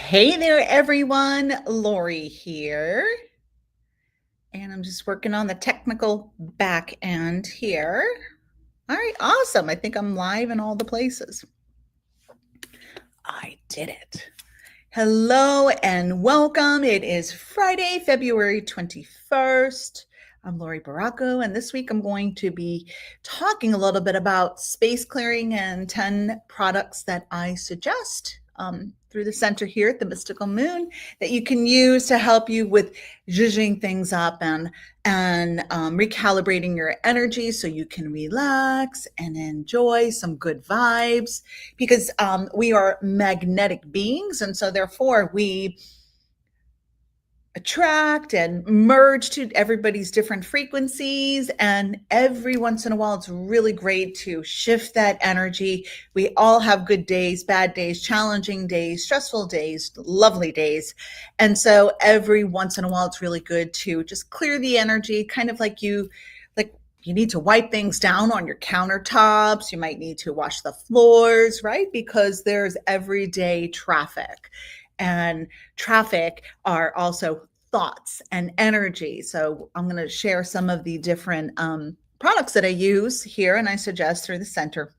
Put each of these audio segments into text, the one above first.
Hey there, everyone. Laurie here. And I'm just working on the technical back end here. All right, awesome. I think I'm live in all the places. I did it. Hello and welcome. It is Friday, February 21st. I'm Laurie Barraco, and this week I'm going to be talking a little bit about space clearing and 10 products that I suggest through the center here at the Mystical Moon that you can use to help you with zhuzhing things up and recalibrating your energy so you can relax and enjoy some good vibes because we are magnetic beings, and so therefore we attract and merge to everybody's different frequencies. And every once in a while, it's really great to shift that energy. We all have good days, bad days, challenging days, stressful days, lovely days. And so every once in a while, it's really good to just clear the energy, kind of like you need to wipe things down on your countertops. You might need to wash the floors, right? Because there's everyday traffic. And traffic are also thoughts and energy. So I'm going to share some of the different products that I use here and I suggest through the center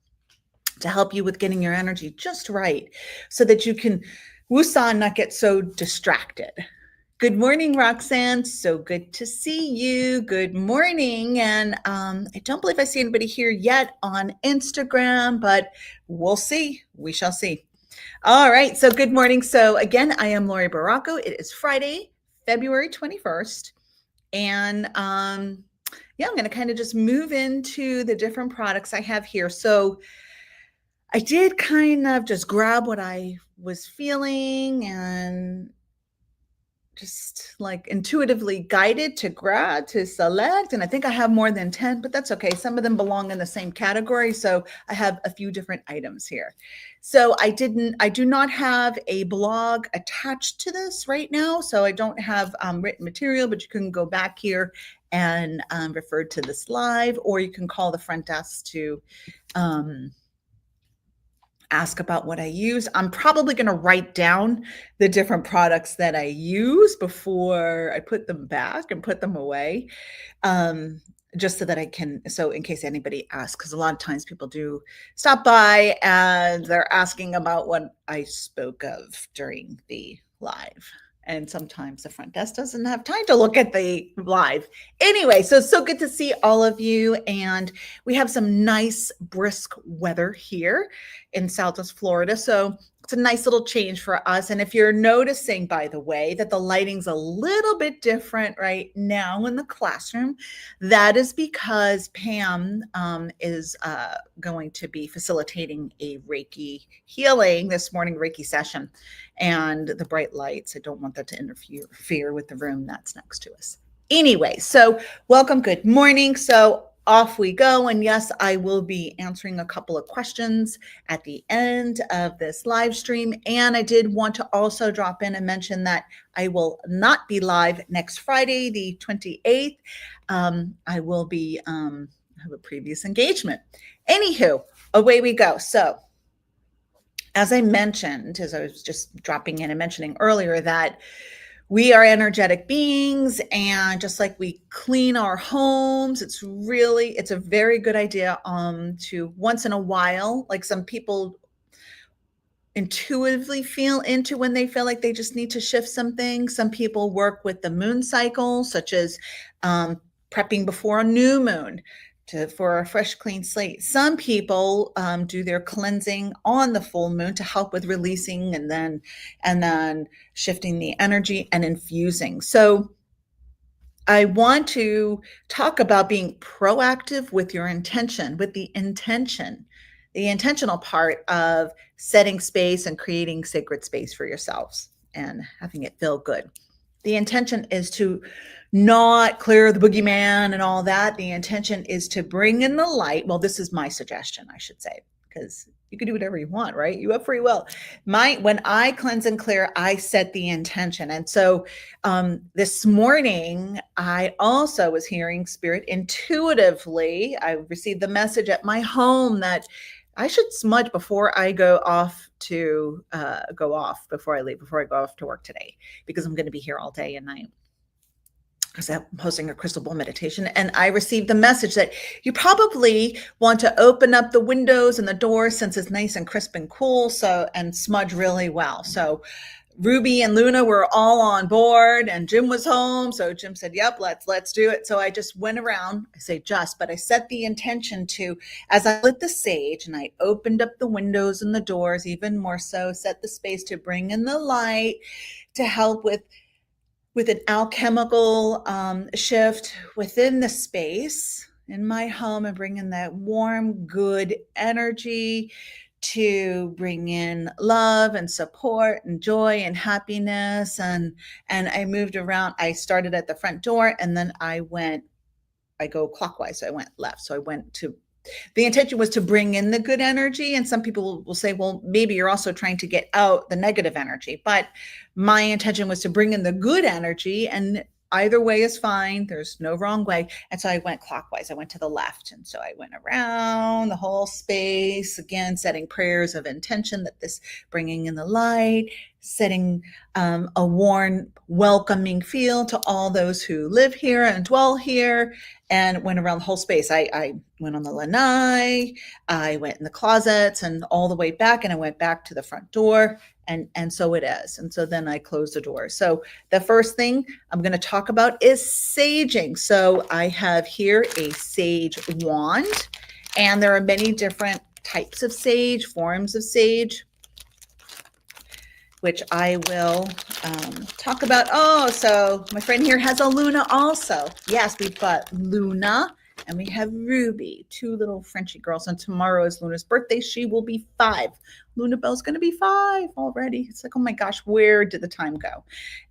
to help you with getting your energy just right so that you can woosah and not get so distracted. Good morning, Roxanne. So good to see you. Good morning. And I don't believe I see anybody here yet on Instagram, but we'll see. We shall see. All right. So good morning. So again, I am Laurie Barraco. It is Friday, February 21st. And yeah, I'm going to kind of just move into the different products I have here. So I did kind of just grab what I was feeling and just like intuitively guided to select. And I think I have more than 10, but that's okay. Some of them belong in the same category. So I have a few different items here. So I do not have a blog attached to this right now. So I don't have written material, but you can go back here and refer to this live, or you can call the front desk to ask about what I use. I'm probably going to write down the different products that I use before I put them back and put them away. Just so that so in case anybody asks, because a lot of times people do stop by and they're asking about what I spoke of during the live. And sometimes the front desk doesn't have time to look at the live. Anyway, so good to see all of you. And we have some nice brisk weather here in Southwest Florida. So it's a nice little change for us. And if you're noticing, by the way, that the lighting's a little bit different right now in the classroom, that is because Pam is going to be facilitating a Reiki healing this morning, Reiki session. And the bright lights, I don't want that to interfere with the room that's next to us. Anyway, so welcome, good morning. So off we go. And yes, I will be answering a couple of questions at the end of this live stream. And I did want to also drop in and mention that I will not be live next Friday, the 28th. I will be, have a previous engagement. Anywho, away we go. So as I mentioned, as I was just dropping in and mentioning earlier, that we are energetic beings, and just like we clean our homes, it's a very good idea to once in a while, like some people intuitively feel into when they feel like they just need to shift something. Some people work with the moon cycle, such as prepping before a new moon for a fresh, clean slate. Some people do their cleansing on the full moon to help with releasing and then shifting the energy and infusing. So I want to talk about being proactive with your intention, with the intentional part of setting space and creating sacred space for yourselves and having it feel good. The intention is to not clear the boogeyman and all that. The intention is to bring in the light. Well, this is my suggestion, I should say, because you can do whatever you want, right? You have free will. When I cleanse and clear, I set the intention. And so this morning, I also was hearing spirit intuitively. I received the message at my home that I should smudge before I go off to before I leave, before I go off to work today, because I'm going to be here all day and night, because I'm hosting a crystal ball meditation. And I received the message that you probably want to open up the windows and the doors since it's nice and crisp and cool, so, and smudge really well. So Ruby and Luna were all on board, and Jim was home. So Jim said, yep, let's do it. So I just went around, I say just, but I set the intention to, as I lit the sage and I opened up the windows and the doors even more so, set the space to bring in the light to help with an alchemical shift within the space in my home, and bring in that warm, good energy to bring in love and support and joy and happiness. And I moved around. I started at the front door, and then I go clockwise. So I went left. So I went to, the intention was to bring in the good energy. And some people will say, well, maybe you're also trying to get out the negative energy. But my intention was to bring in the good energy, and either way is fine. There's no wrong way. And so I went clockwise. I went to the left. And so I went around the whole space, again, setting prayers of intention that this bringing in the light, setting a warm, welcoming feel to all those who live here and dwell here, and went around the whole space. I went on the lanai, I went in the closets and all the way back, and I went back to the front door, and so it is. And so then I closed the door. So the first thing I'm going to talk about is saging. So I have here a sage wand, and there are many different types of sage, forms of sage, which I will talk about. Oh, so my friend here has a Luna also. Yes, we've got Luna and we have Ruby, two little Frenchy girls. And tomorrow is Luna's birthday. She will be 5. Luna Bell's going to be 5 already. It's like, oh my gosh, where did the time go?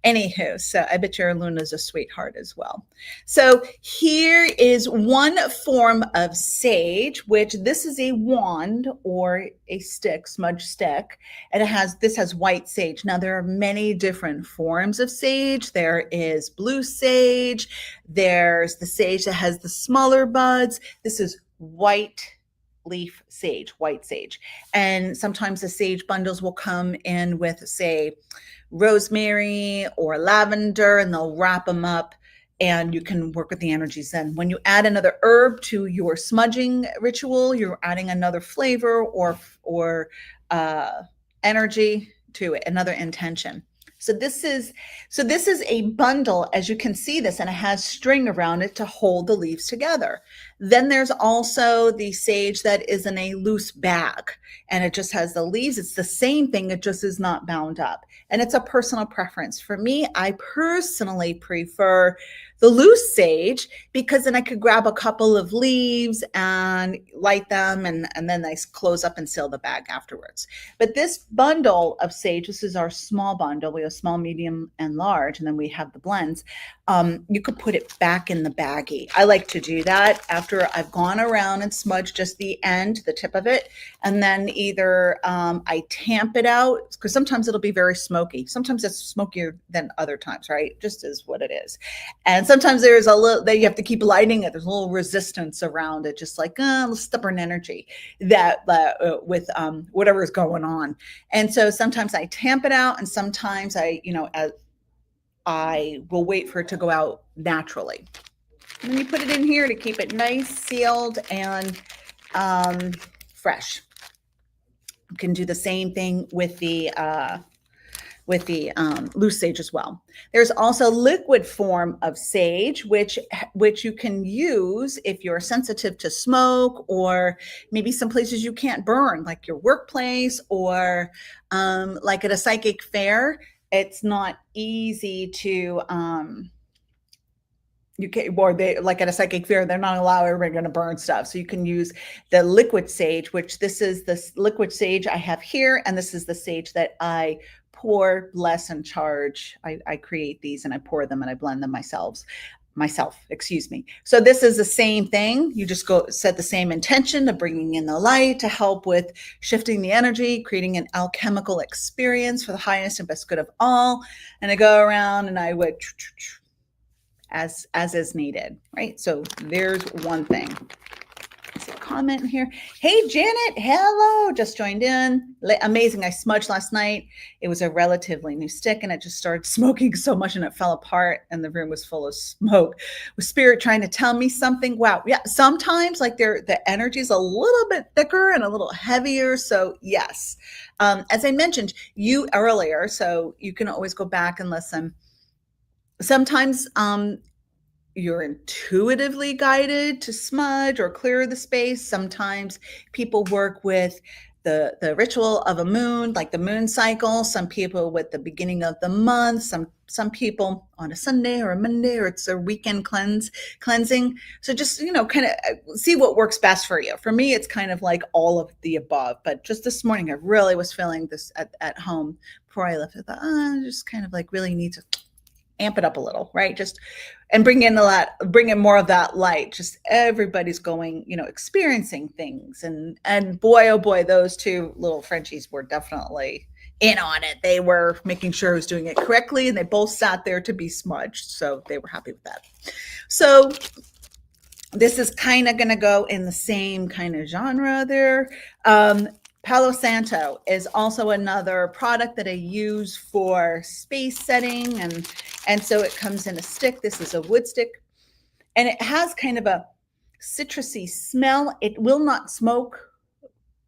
Anywho, so I bet your Luna's a sweetheart as well. So here is one form of sage, which this is a wand or a stick, smudge stick, and this has white sage. Now there are many different forms of sage. There is blue sage. There's the sage that has the smaller buds. This is white leaf sage, white sage. And sometimes the sage bundles will come in with, say, rosemary or lavender, and they'll wrap them up, and you can work with the energies. Then when you add another herb to your smudging ritual, you're adding another flavor or energy to it, another intention. So this is a bundle, as you can see this, and it has string around it to hold the leaves together. Then there's also the sage that is in a loose bag, and it just has the leaves. It's the same thing, it just is not bound up. And it's a personal preference. For me, I personally prefer the loose sage, because then I could grab a couple of leaves and light them, and then I close up and seal the bag afterwards. But this bundle of sage, this is our small bundle. We have small, medium, and large, and then we have the blends. You could put it back in the baggie. I like to do that after I've gone around and smudged just the end, the tip of it, and then either I tamp it out, because sometimes it'll be very smoky. Sometimes it's smokier than other times, right? Just is what it is. And sometimes there's a little that you have to keep lighting it. There's a little resistance around it, just like stubborn energy that with whatever is going on. And so sometimes I tamp it out, and sometimes I will wait for it to go out naturally. And then you put it in here to keep it nice, sealed, and fresh. You can do the same thing with the loose sage as well. There's also liquid form of sage, which you can use if you're sensitive to smoke, or maybe some places you can't burn, like your workplace, or like at a psychic fair. It's not easy to like at a psychic fair, they're not allowed everybody to burn stuff. So you can use the liquid sage, which this is the liquid sage I have here, and this is the sage that I pour, bless, and charge. I create these and I pour them and I blend them myself. So this is the same thing. You just go set the same intention of bringing in the light to help with shifting the energy, creating an alchemical experience for the highest and best good of all. And I go around and I would as is needed, right? So there's one thing. see a comment here. Hey, Janet. Hello. Just joined in. Amazing. I smudged last night. It was a relatively new stick and it just started smoking so much and it fell apart and the room was full of smoke. Was spirit trying to tell me something? Wow. Yeah. Sometimes like the energy is a little bit thicker and a little heavier. So yes. As I mentioned you earlier, so you can always go back and listen. Sometimes you're intuitively guided to smudge or clear the space. Sometimes people work with the ritual of a moon, like the moon cycle. Some people with the beginning of the month. Some people on a Sunday or a Monday, or it's a weekend cleansing. So just kind of see what works best for you. For me, it's kind of like all of the above. But just this morning, I really was feeling this at home before I left. I thought, I just kind of like really need to amp it up a little, right? Just and bring in more of that light. Just everybody's going, experiencing things, and boy, oh boy, those two little Frenchies were definitely in on it. They were making sure I was doing it correctly, and they both sat there to be smudged, so they were happy with that. So this is kind of going to go in the same kind of genre there. Palo Santo is also another product that I use for space setting, and so it comes in a stick. This is a wood stick, and it has kind of a citrusy smell. It will not smoke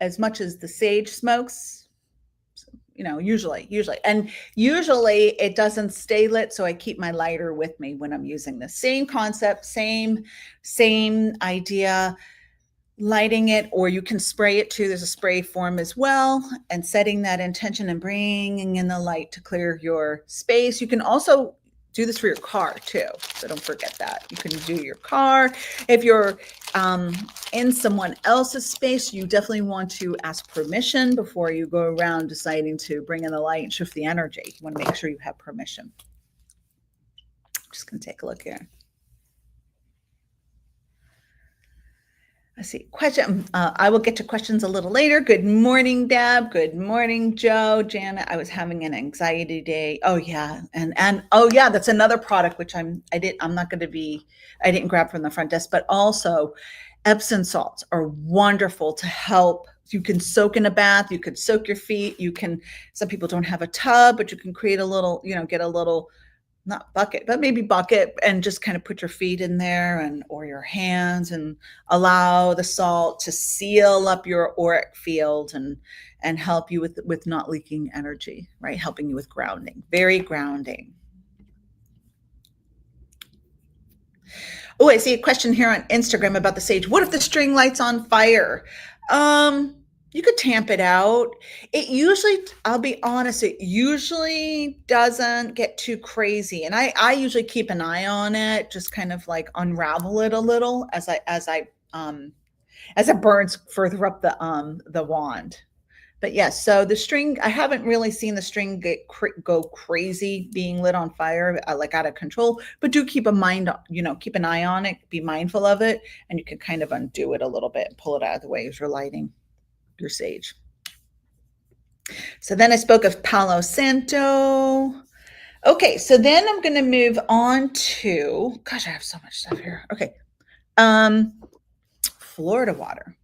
as much as the sage smokes, usually it doesn't stay lit, so I keep my lighter with me when I'm using this. Same concept, same idea. Lighting it, or you can spray it too. There's a spray form as well, and setting that intention and bringing in the light to clear your space. You can also do this for your car too, so don't forget that. You can do your car. If you're in someone else's space, you definitely want to ask permission before you go around deciding to bring in the light and shift the energy. You want to make sure you have permission. Just gonna take a look here. Let's see. Question. I will get to questions a little later. Good morning, Deb. Good morning, Joe. Janet. I was having an anxiety day. Oh yeah, and oh yeah, that's another product which I didn't grab from the front desk, but also Epsom salts are wonderful to help. You can soak in a bath. You could soak your feet. Some people don't have a tub, but you can create a little. Get a little. Not bucket, but maybe bucket, and just kind of put your feet in there or your hands, and allow the salt to seal up your auric field and help you with not leaking energy, right? Helping you with grounding, very grounding. Oh, I see a question here on Instagram about the sage. What if the string light's on fire? You could tamp it out. It usually, I'll be honest, it usually doesn't get too crazy. And I usually keep an eye on it, just kind of like unravel it a little as it burns further up the wand. But yes, so the string, I haven't really seen the string go crazy being lit on fire, like out of control, but do keep an eye on it, be mindful of it, and you can kind of undo it a little bit and pull it out of the way as you're lighting your sage. So then I spoke of Palo Santo. Okay, so then I'm going to move on to, gosh, I have so much stuff here. Okay. Florida water.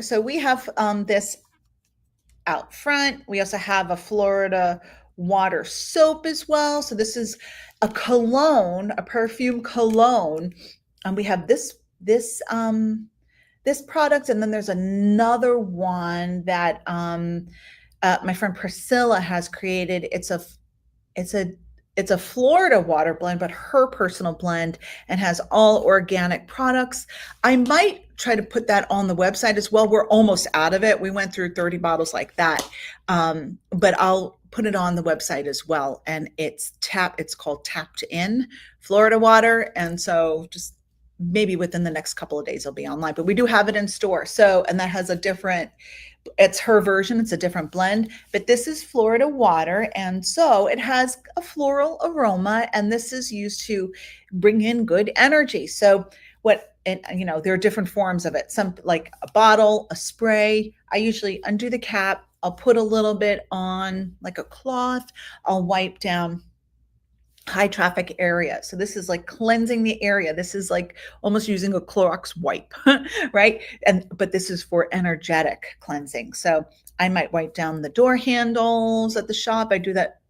So we have this out front. We also have a Florida water soap as well. So this is a cologne, a perfume cologne. And we have this product, and then there's another one that my friend Priscilla has created. It's a Florida water blend, but her personal blend, and has all organic products. I might try to put that on the website as well. We're almost out of it. We went through 30 bottles like that, but I'll put it on the website as well. And it's called Tapped In Florida water, and so just maybe within the next couple of days it'll be online, but we do have it in store. So, and that has it's her version. It's a different blend, but this is Florida water. And so it has a floral aroma, and this is used to bring in good energy. So there are different forms of it. Some like a bottle, a spray. I usually undo the cap. I'll put a little bit on like a cloth. I'll wipe down high traffic area. So this is like cleansing the area. This is like almost using a Clorox wipe, right? And but this is for energetic cleansing. So I might wipe down the door handles at the shop. I do that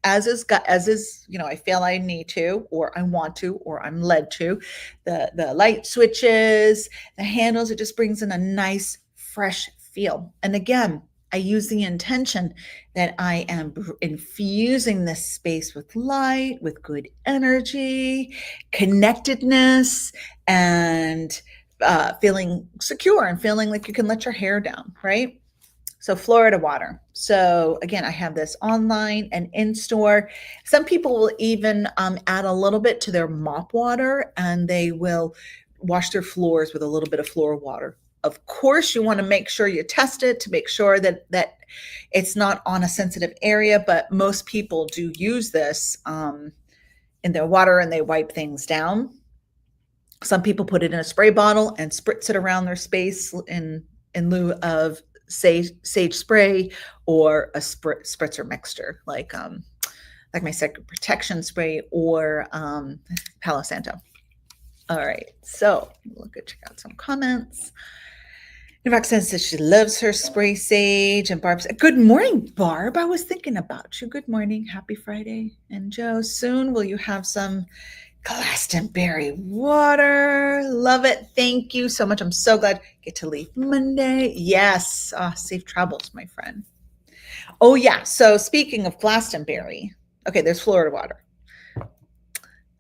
as is, I feel I need to, or I want to, or I'm led to. The light switches, the handles, it just brings in a nice fresh feel. And again, I use the intention that I am infusing this space with light, with good energy, connectedness, and feeling secure and feeling like you can let your hair down, right? So Florida water. So again, I have this online and in store. Some people will even add a little bit to their mop water, and they will wash their floors with a little bit of Florida water. Of course, you want to make sure you test it to make sure that it's not on a sensitive area. But most people do use this in their water, and they wipe things down. Some people put it in a spray bottle and spritz it around their space in lieu of sage spray or a spritzer mixture like my second protection spray or Palo Santo. All right, so look at check out some comments. Roxanne says she loves her spray sage, and Barb said, "Good morning, Barb. I was thinking about you. Good morning, happy Friday." And Joe, soon will you have some Glastonbury water? Love it. Thank you so much. I'm so glad I get to leave Monday. Yes. Safe travels, my friend. Oh, yeah. So speaking of Glastonbury, okay, there's Florida water.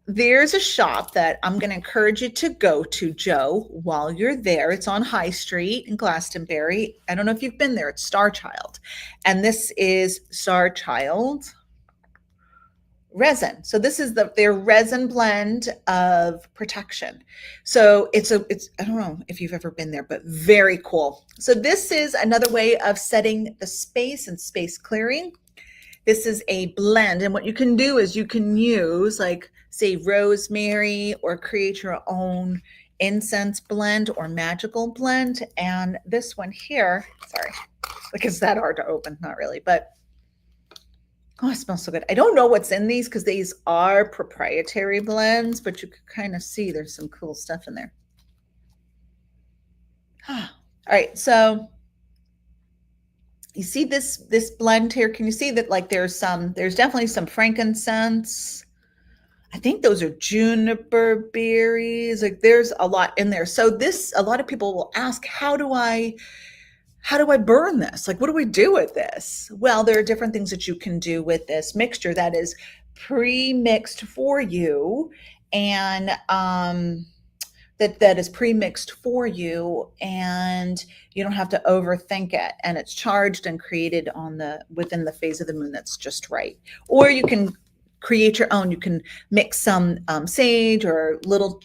There's a shop that I'm going to encourage you to go to, Joe, while you're there. It's on High Street in Glastonbury. I don't know if you've been there. It's Star Child. And this is Star Child resin. So this is their resin blend of protection. So it's I don't know if you've ever been there, but very cool. So this is another way of setting the space and space clearing. This is a blend, and what you can do is you can use, like, say, rosemary, or create your own incense blend or magical blend. And this one here, sorry, like, it's that hard to open, not really, but oh, it smells so good. I don't know what's in these because these are proprietary blends, but you can kind of see there's some cool stuff in there. All right, so you see this blend here. Can you see that, like, there's definitely some frankincense. I think those are juniper berries. Like, there's a lot in there. So a lot of people will ask, how do I burn this? Like, what do we do with this? Well, there are different things that you can do with this mixture that is pre-mixed for you, and that is pre-mixed for you, and you don't have to overthink it, and it's charged and created within the phase of the moon that's just right. Or you can create your own. You can mix some sage or little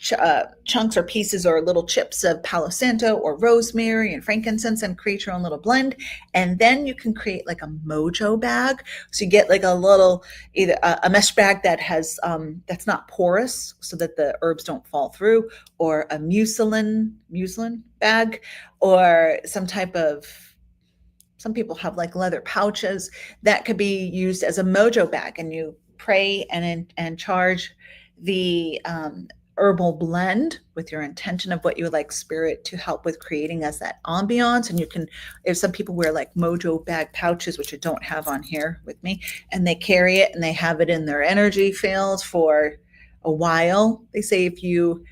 chunks or pieces or little chips of Palo Santo or rosemary and frankincense and create your own little blend. And then you can create like a mojo bag. So you get like a little, either a mesh bag that has that's not porous so that the herbs don't fall through, or a muslin bag, or some people have like leather pouches that could be used as a mojo bag, and you pray and charge the herbal blend with your intention of what you would like spirit to help with creating as that ambiance. And you can, if some people wear like mojo bag pouches, which I don't have on here with me, and they carry it and they have it in their energy field for a while. They say if you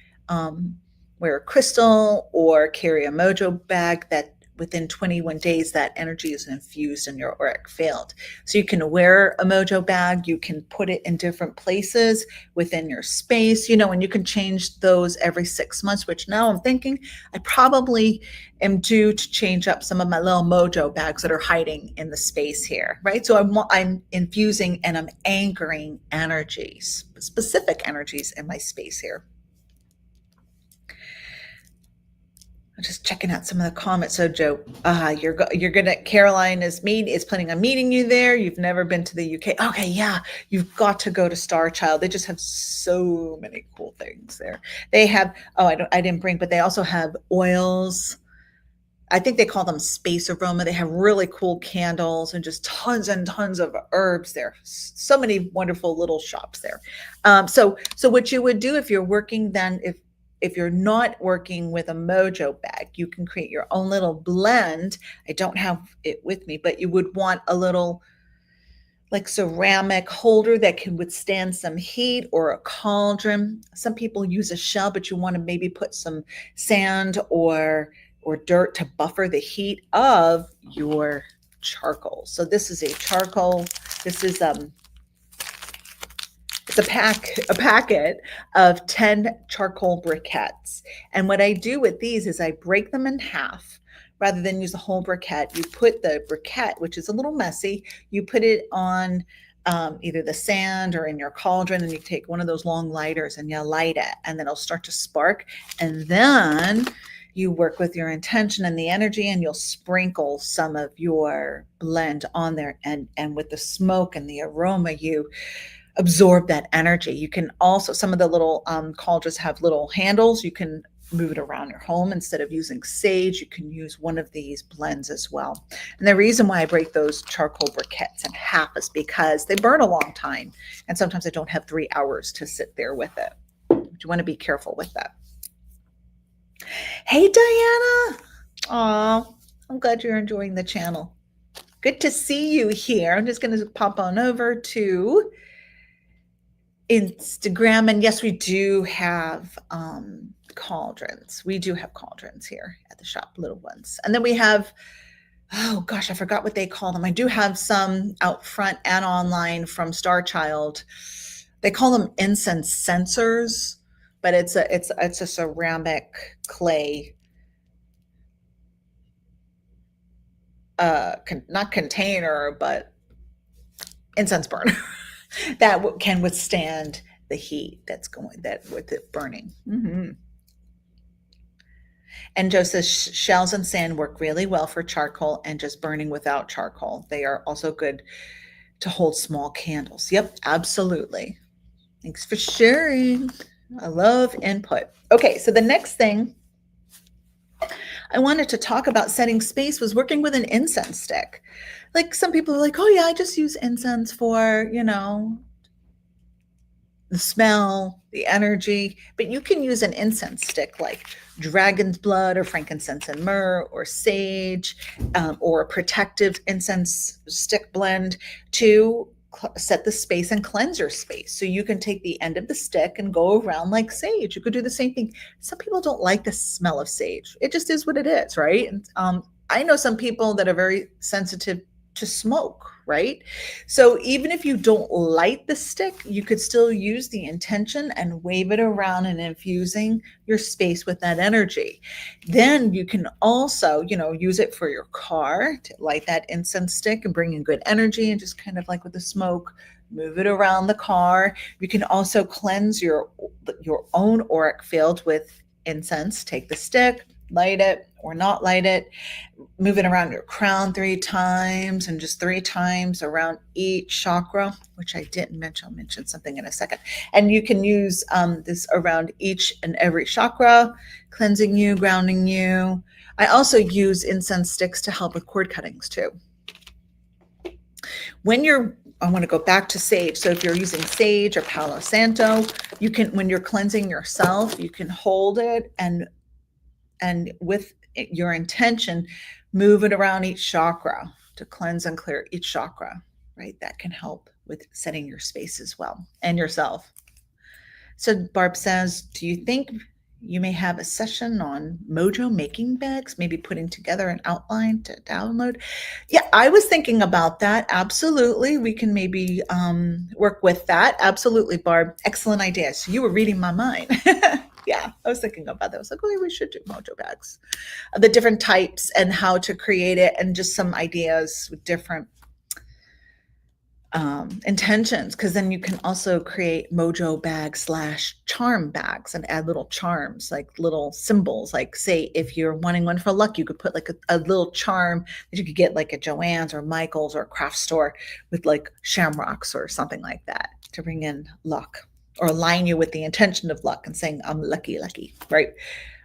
wear a crystal or carry a mojo bag, that within 21 days, that energy is infused in your auric field. So you can wear a mojo bag, you can put it in different places within your space, and you can change those every 6 months, which now I'm thinking I probably am due to change up some of my little mojo bags that are hiding in the space here, right? So I'm infusing and I'm anchoring energies, specific energies in my space here. I'm just checking out some of the comments. So Joe, you're gonna, Caroline is planning on meeting you there. You've never been to the UK. Okay, yeah, you've got to go to Star Child. They just have so many cool things there. They have, I didn't bring, but they also have oils. I think they call them space aroma. They have really cool candles and just tons and tons of herbs there. So many wonderful little shops there. So what you would do if you're working then, if you're not working with a mojo bag, you can create your own little blend. I don't have it with me, but you would want a little like ceramic holder that can withstand some heat, or a cauldron. Some people use a shell, but you want to maybe put some sand or dirt to buffer the heat of your charcoal. So this is a charcoal. This is it's a packet of 10 charcoal briquettes. And what I do with these is I break them in half. Rather than use a whole briquette, you put the briquette, which is a little messy, you put it on either the sand or in your cauldron, and you take one of those long lighters and you light it, and then it'll start to spark. And then you work with your intention and the energy, and you'll sprinkle some of your blend on there. And with the smoke and the aroma, you absorb that energy. You can also, some of the little cauldrons have little handles. You can move it around your home. Instead of using sage, you can use one of these blends as well. And the reason why I break those charcoal briquettes in half is because they burn a long time. And sometimes I don't have 3 hours to sit there with it. You want to be careful with that. Hey, Diana. Aw, I'm glad you're enjoying the channel. Good to see you here. I'm just going to pop on over to Instagram. And yes, we do have cauldrons. We do have cauldrons here at the shop, little ones. And then we have, oh gosh, I forgot what they call them. I do have some out front and online from Star Child. They call them incense sensors, but it's a ceramic clay, not container, but incense burner that can withstand the heat that's going, that with it burning. Mm-hmm. And Joe says shells and sand work really well for charcoal and just burning without charcoal. They are also good to hold small candles. Yep, absolutely. Thanks for sharing. I love input. Okay, so the next thing I wanted to talk about setting space was working with an incense stick. Like some people are like, oh yeah, I just use incense for, the smell, the energy, but you can use an incense stick like dragon's blood or frankincense and myrrh or sage, or a protective incense stick blend to set the space and cleanse your space. So you can take the end of the stick and go around like sage. You could do the same thing. Some people don't like the smell of sage. It just is what it is, right? And I know some people that are very sensitive to smoke, right? So even if you don't light the stick, you could still use the intention and wave it around and infusing your space with that energy. Then you can also, use it for your car to light that incense stick and bring in good energy, and just kind of like with the smoke, move it around the car. You can also cleanse your own auric field with incense. Take the stick, light it or not light it, move it around your crown 3 times, and just 3 times around each chakra, which I didn't mention. I'll mention something in a second. And you can use this around each and every chakra, cleansing you, grounding you. I also use incense sticks to help with cord cuttings too. I want to go back to sage. So if you're using sage or Palo Santo, you can, when you're cleansing yourself, you can hold it and with your intention, move it around each chakra to cleanse and clear each chakra, right? That can help with setting your space as well and yourself. So Barb says, do you think you may have a session on mojo making bags, maybe putting together an outline to download? Yeah, I was thinking about that. Absolutely. We can maybe work with that. Absolutely, Barb. Excellent idea. So you were reading my mind. Yeah, I was thinking about that. I was like, oh, we should do mojo bags, the different types and how to create it, and just some ideas with different intentions, because then you can also create mojo bags / charm bags and add little charms, like little symbols. Like, say, if you're wanting one for luck, you could put like a little charm that you could get like at Joann's or Michael's or a craft store with like shamrocks or something like that to bring in luck, or align you with the intention of luck and saying, I'm lucky, right?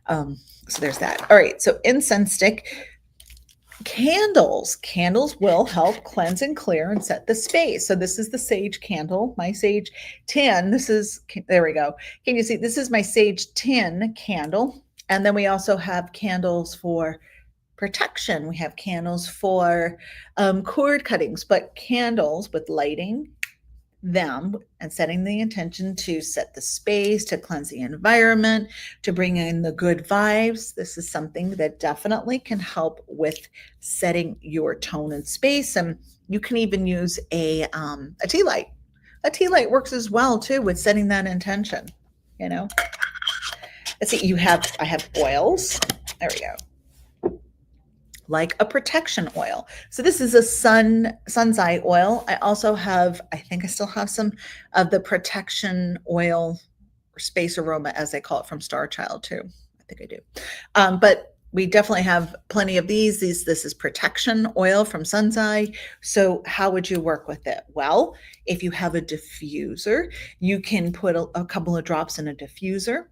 So there's that. All right. So incense stick. Candles will help cleanse and clear and set the space. So this is the sage candle, my sage tin. There we go. Can you see? This is my sage tin candle. And then we also have candles for protection. We have candles for cord cuttings, but candles with lighting them and setting the intention to set the space, to cleanse the environment, to bring in the good vibes. This is something that definitely can help with setting your tone and space. And you can even use a tea light. A tea light works as well too with setting that intention. You know, let's see. I have oils. There we go, like a protection oil. So this is a sun's eye oil. I also have, I think I still have some of the protection oil or space aroma, as they call it, from Star Child too. I think I do. But we definitely have plenty of these. This is protection oil from Sun's Eye. So how would you work with it? Well, if you have a diffuser, you can put a couple of drops in a diffuser.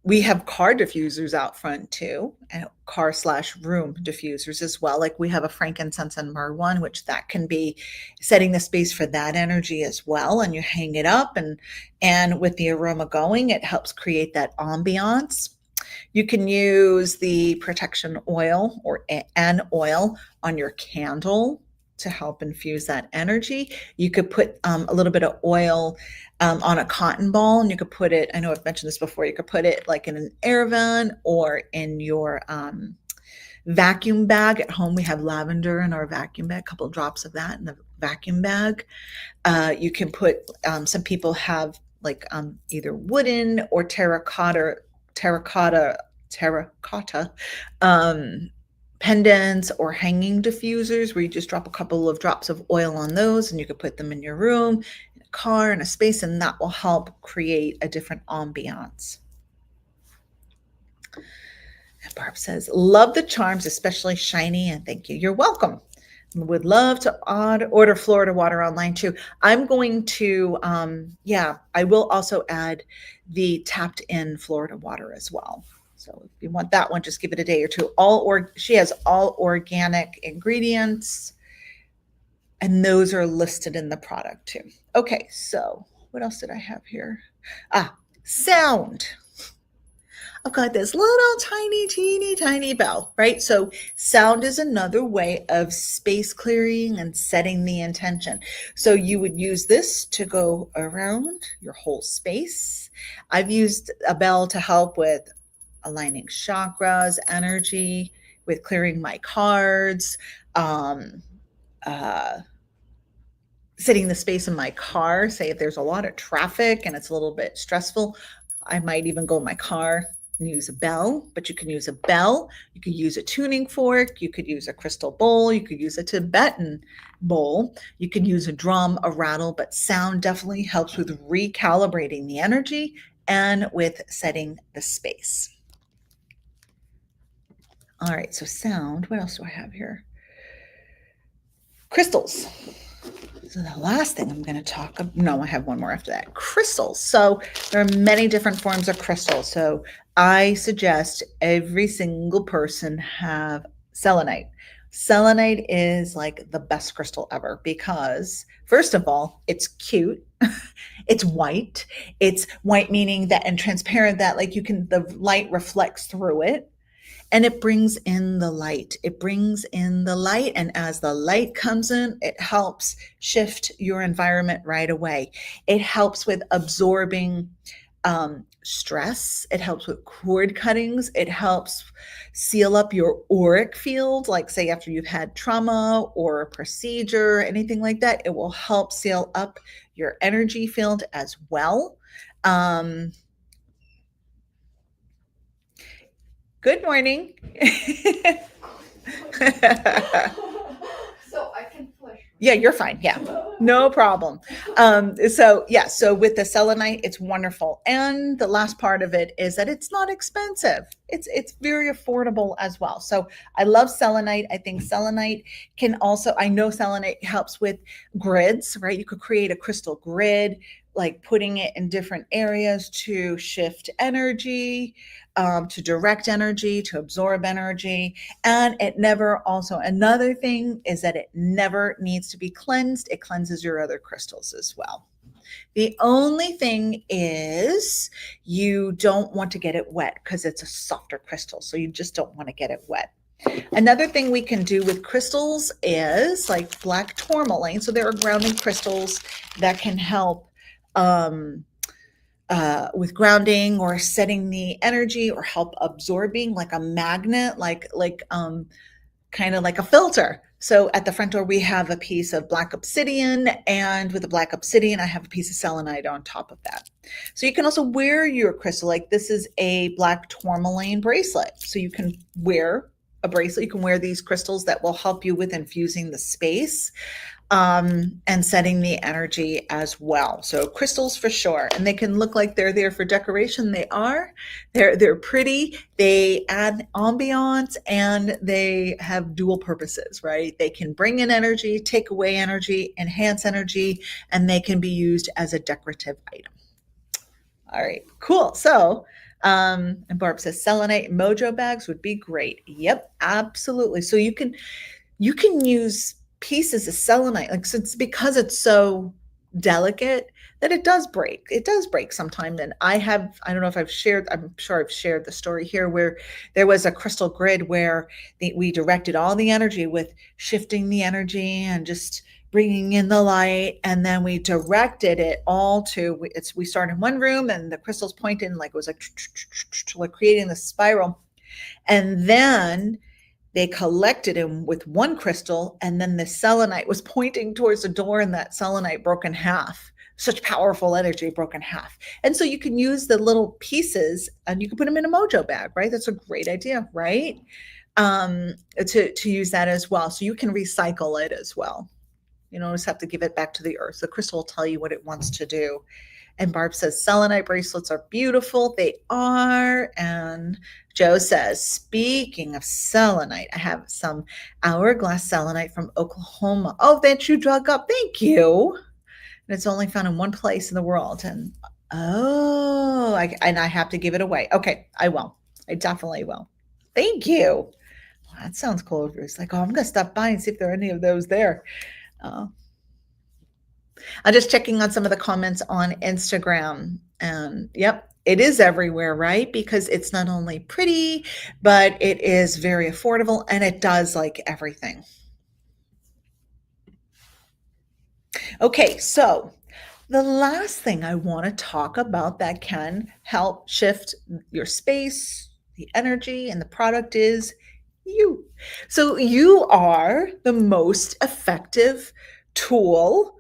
We have car diffusers out front too, and car/room diffusers as well. Like we have a frankincense and myrrh one, which that can be setting the space for that energy as well. And you hang it up, and with the aroma going, it helps create that ambiance. You can use the protection oil or an oil on your candle to help infuse that energy. You could put a little bit of oil on a cotton ball, and you could put it, I know I've mentioned this before, you could put it like in an air vent or in your vacuum bag. At home, we have lavender in our vacuum bag, a couple of drops of that in the vacuum bag. You can put, some people have like either wooden or terracotta pendants or hanging diffusers where you just drop a couple of drops of oil on those, and you could put them in your room, in a car, in a space, and that will help create a different ambiance. And Barb says, love the charms, especially shiny, and thank you. You're welcome. Would love to order Florida water online too. I'm going to, I will also add the tapped in Florida water as well. So if you want that one, just give it a day or two. She has all organic ingredients, and those are listed in the product too. Okay, so what else did I have here? Sound. I've got this little tiny, teeny, tiny bell, right? So sound is another way of space clearing and setting the intention. So you would use this to go around your whole space. I've used a bell to help with aligning chakras, energy, with clearing my cards, setting the space in my car. Say if there's a lot of traffic and it's a little bit stressful, I might even go in my car and use a bell, but you can use a bell. You could use a tuning fork. You could use a crystal bowl. You could use a Tibetan bowl. You can use a drum, a rattle, but sound definitely helps with recalibrating the energy and with setting the space. All right, so sound. What else do I have here? Crystals. So the last thing I'm going to talk about, no, I have one more after that. Crystals. So there are many different forms of crystals. So I suggest every single person have selenite. Selenite is like the best crystal ever because, first of all, it's cute. It's white. It's white meaning that, and transparent, that like the light reflects through it. And it brings in the light. It brings in the light. And as the light comes in, it helps shift your environment right away. It helps with absorbing stress. It helps with cord cuttings. It helps seal up your auric field, like say after you've had trauma or a procedure, anything like that. It will help seal up your energy field as well. Good morning. So I can push. Yeah, you're fine. Yeah, no problem. So with the selenite, it's wonderful. And the last part of it is that it's not expensive. It's very affordable as well. So I love selenite. I think selenite I know selenite helps with grids, right? You could create a crystal grid. like putting it in different areas to shift energy, to direct energy, to absorb energy. And it never also, another thing is that it never needs to be cleansed. It cleanses your other crystals as well. The only thing is you don't want to get it wet because it's a softer crystal. So you just don't want to get it wet. Another thing we can do with crystals is like black tourmaline. So there are grounding crystals that can help with grounding or setting the energy or help absorbing, like a magnet, kind of like a filter. So at the front door, we have a piece of black obsidian, and with the black obsidian, I have a piece of selenite on top of that. So you can also wear your crystal. Like this is a black tourmaline bracelet. So you can wear a bracelet. You can wear these crystals that will help you with infusing the space and setting the energy as well. So crystals for sure, and they can look like they're there for decoration. They are. They're pretty. They add ambiance, and they have dual purposes, right? They can bring in energy, take away energy, enhance energy, and they can be used as a decorative item. All right, cool. So, and Barb says selenite mojo bags would be great. Yep, absolutely. So you can use pieces of selenite, like since because it's so delicate that it does break. It does break sometime. And I don't know if I've shared, I'm sure I've shared the story here where there was a crystal grid where we directed all the energy with shifting the energy and just bringing in the light, and then we directed it all to we started in one room and the crystals pointed like it was like creating the spiral, and then they collected him with one crystal, and then the selenite was pointing towards the door, and that selenite broke in half. Such powerful energy broke in half. And so you can use the little pieces and you can put them in a mojo bag, right? That's a great idea, right? To use that as well. So you can recycle it as well. You don't just have to give it back to the earth. The crystal will tell you what it wants to do. And Barb says, selenite bracelets are beautiful. They are. And Joe says, speaking of selenite, I have some hourglass selenite from Oklahoma. Oh, that you dug up. Thank you. And it's only found in one place in the world. And I have to give it away. Okay, I will. I definitely will. Thank you. Well, that sounds cool. It's like, oh, I'm going to stop by and see if there are any of those there. I'm just checking on some of the comments on Instagram, and yep, it is everywhere, right? Because it's not only pretty, but it is very affordable, and it does like everything. Okay, so the last thing I want to talk about that can help shift your space, the energy, and the product is you. So you are the most effective tool,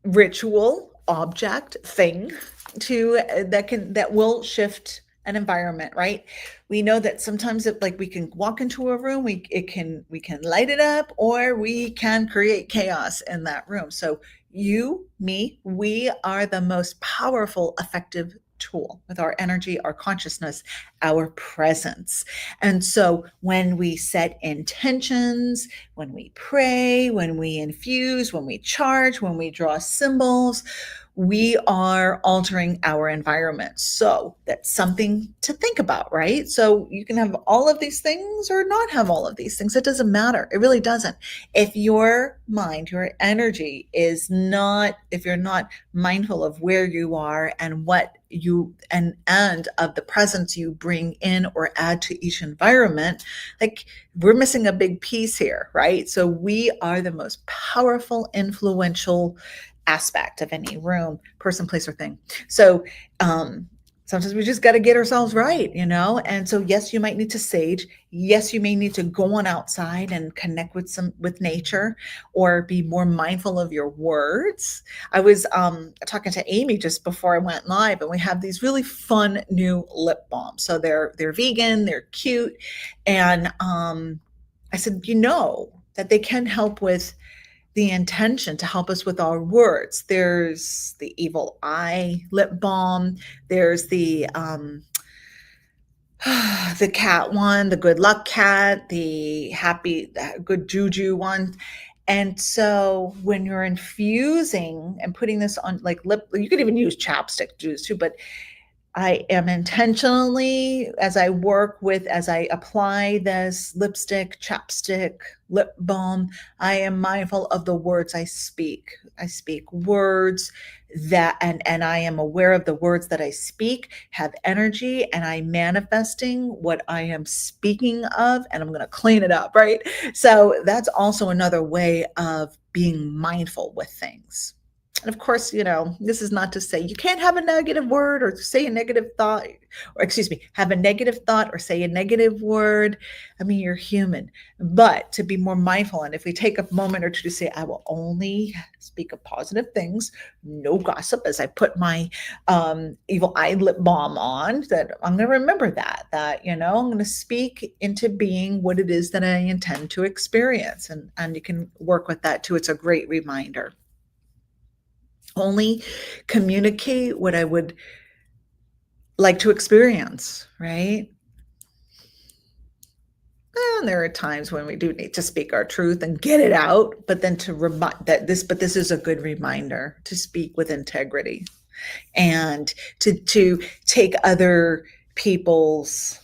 ritual, object, thing that will shift an environment, right? We know that sometimes like we can walk into a room, we can light it up, or we can create chaos in that room. So you, me, we are the most powerful, effective tool with our energy, our consciousness, our presence. And so when we set intentions, when we pray, when we infuse, when we charge, when we draw symbols, we are altering our environment. So that's something to think about, right? So you can have all of these things or not have all of these things. It doesn't matter. It really doesn't. If your mind, your energy is not, if you're not mindful of where you are and what you and of the presence you bring in or add to each environment, like we're missing a big piece here, right? So we are the most powerful, influential aspect of any room, person, place, or thing. So sometimes we just got to get ourselves right, And so yes, you might need to sage. Yes, you may need to go on outside and connect with nature, or be more mindful of your words. I was talking to Amy just before I went live, and we have these really fun new lip balms. So they're vegan, they're cute, and I said, that they can help with the intention, to help us with our words. There's the evil eye lip balm. There's the cat one, the good luck cat, the happy, good juju one. And so when you're infusing and putting this on like lip, you could even use chapstick juice too, but I am intentionally, as I apply this lipstick, chapstick, lip balm, I am mindful of the words I speak. I speak words and I am aware of the words that I speak have energy, and I'm manifesting what I am speaking of, and I'm going to clean it up, right? So that's also another way of being mindful with things. And of course, this is not to say you can't have a negative word or say a negative thought, or excuse me, have a negative thought or say a negative word. I mean, you're human, but to be more mindful. And if we take a moment or two to say, I will only speak of positive things, no gossip, as I put my evil eye lip balm on, that I'm going to remember that I'm going to speak into being what it is that I intend to experience. And you can work with that too. It's a great reminder. Only communicate what I would like to experience, right? And there are times when we do need to speak our truth and get it out, but then to remind but this is a good reminder to speak with integrity and to take other people's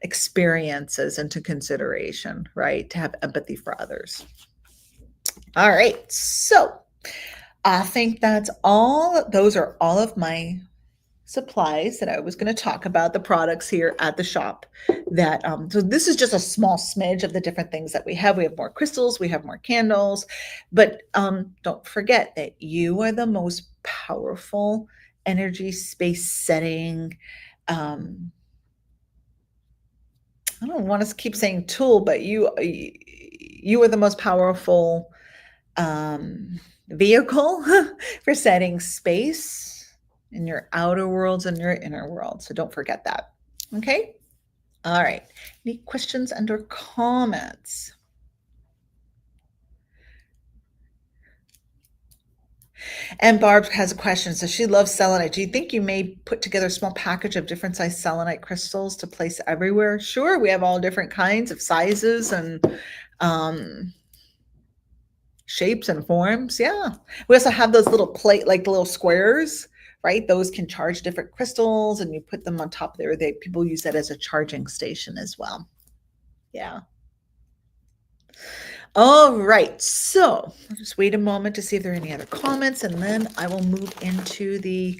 experiences into consideration, right? To have empathy for others. All right. So I think that's all. Those are all of my supplies that I was going to talk about, the products here at the shop. So this is just a small smidge of the different things that we have. We have more crystals, we have more candles, but don't forget that you are the most powerful energy space setting. I don't want to keep saying tool, but you are the most powerful vehicle for setting space in your outer worlds and your inner world. So don't forget that. Okay. All right. Any questions and or comments? And Barb has a question. So she loves selenite. Do you think you may put together a small package of different size selenite crystals to place everywhere? Sure. We have all different kinds of sizes and shapes and forms. Yeah. We also have those little like the little squares, right? Those can charge different crystals, and you put them on top there. People use that as a charging station as well. Yeah. All right. So I'll just wait a moment to see if there are any other comments, and then I will move into the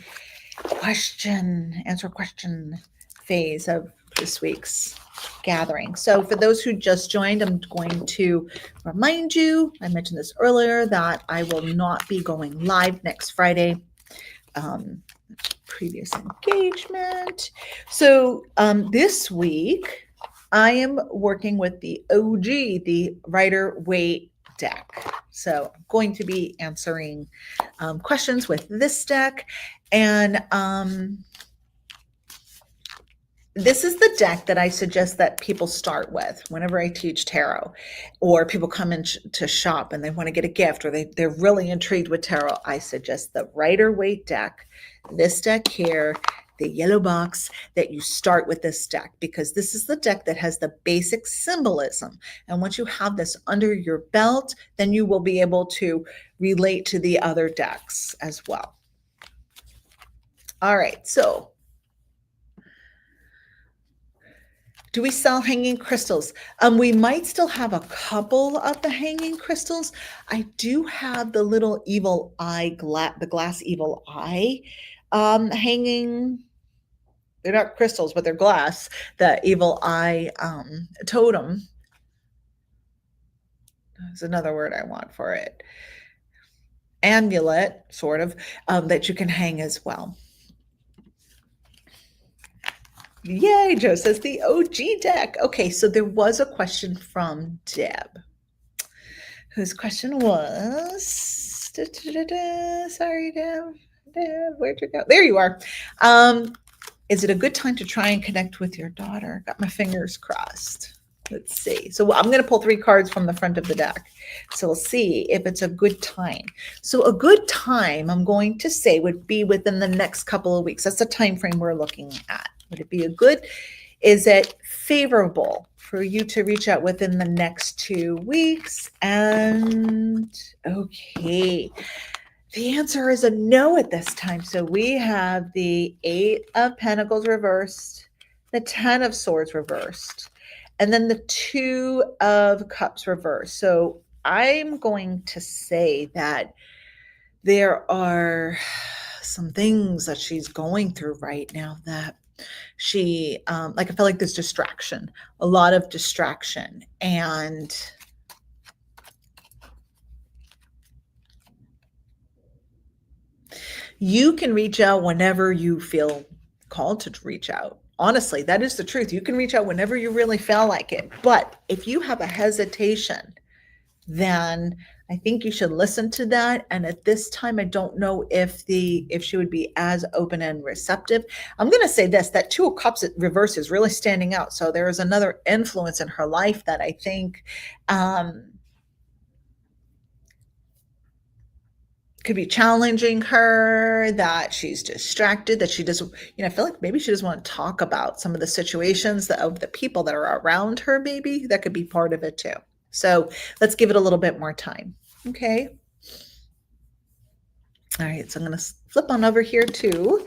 answer question phase of this week's gathering. So for those who just joined, I'm going to remind you, I mentioned this earlier, that I will not be going live next Friday. Previous engagement. So this week, I am working with the OG, the Rider-Waite deck. So I'm going to be answering questions with this deck. And this is the deck that I suggest that people start with whenever I teach tarot, or people come in to shop and they want to get a gift, or they're really intrigued with tarot. I suggest the Rider-Waite deck, this deck here, the yellow box, that you start with this deck, because this is the deck that has the basic symbolism. And once you have this under your belt, then you will be able to relate to the other decks as well. All right, so do we sell hanging crystals? We might still have a couple of the hanging crystals. I do have the little evil eye, the glass evil eye hanging. They're not crystals, but they're glass. The evil eye totem is another word I want for it. Amulet, sort of, that you can hang as well. Yay, Joe says the OG deck. Okay, so there was a question from Deb, whose question was, sorry, Deb, where'd you go? There you are. Is it a good time to try and connect with your daughter? Got my fingers crossed. Let's see. So I'm going to pull 3 cards from the front of the deck. So we'll see if it's a good time. So a good time, I'm going to say, would be within the next couple of weeks. That's the time frame we're looking at. Would it be a good? Is it favorable for you to reach out within the next 2 weeks? And okay, the answer is a no at this time. So we have the Eight of Pentacles reversed, the Ten of Swords reversed, and then the Two of Cups reversed. So I'm going to say that there are some things that she's going through right now that she like I feel like there's distraction, a lot of distraction, and you can reach out whenever you feel called to reach out. Honestly, that is the truth. You can reach out whenever you really feel like it. But if you have a hesitation, then I think you should listen to that. And at this time, I don't know if she would be as open and receptive. I'm going to say this, that Two of Cups reverse is really standing out. So there is another influence in her life that I think could be challenging her, that she's distracted, that she doesn't, I feel like maybe she doesn't want to talk about some of the situations of the people that are around her. Maybe that could be part of it too. So let's give it a little bit more time. Okay. All right. So I'm going to flip on over here to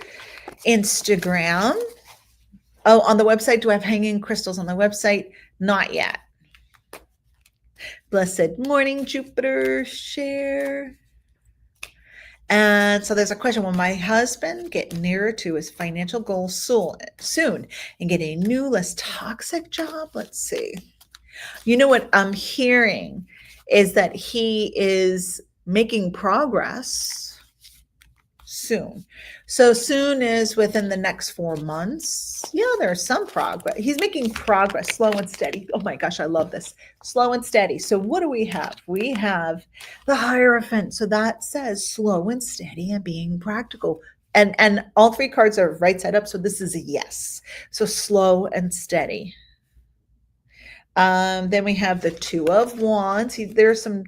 Instagram. Oh, on the website, do I have hanging crystals on the website? Not yet. Blessed morning, Jupiter share. And so there's a question, will my husband get nearer to his financial goals soon and get a new, less toxic job? Let's see. You know what I'm hearing is that he is making progress soon. So soon is within the next 4 months. Yeah, there's some progress. He's making progress, slow and steady. Oh my gosh, I love this. Slow and steady. So what do we have? We have the Hierophant. So that says slow and steady and being practical. And all three cards are right side up. So this is a yes. So slow and steady. Then we have the Two of Wands. There's some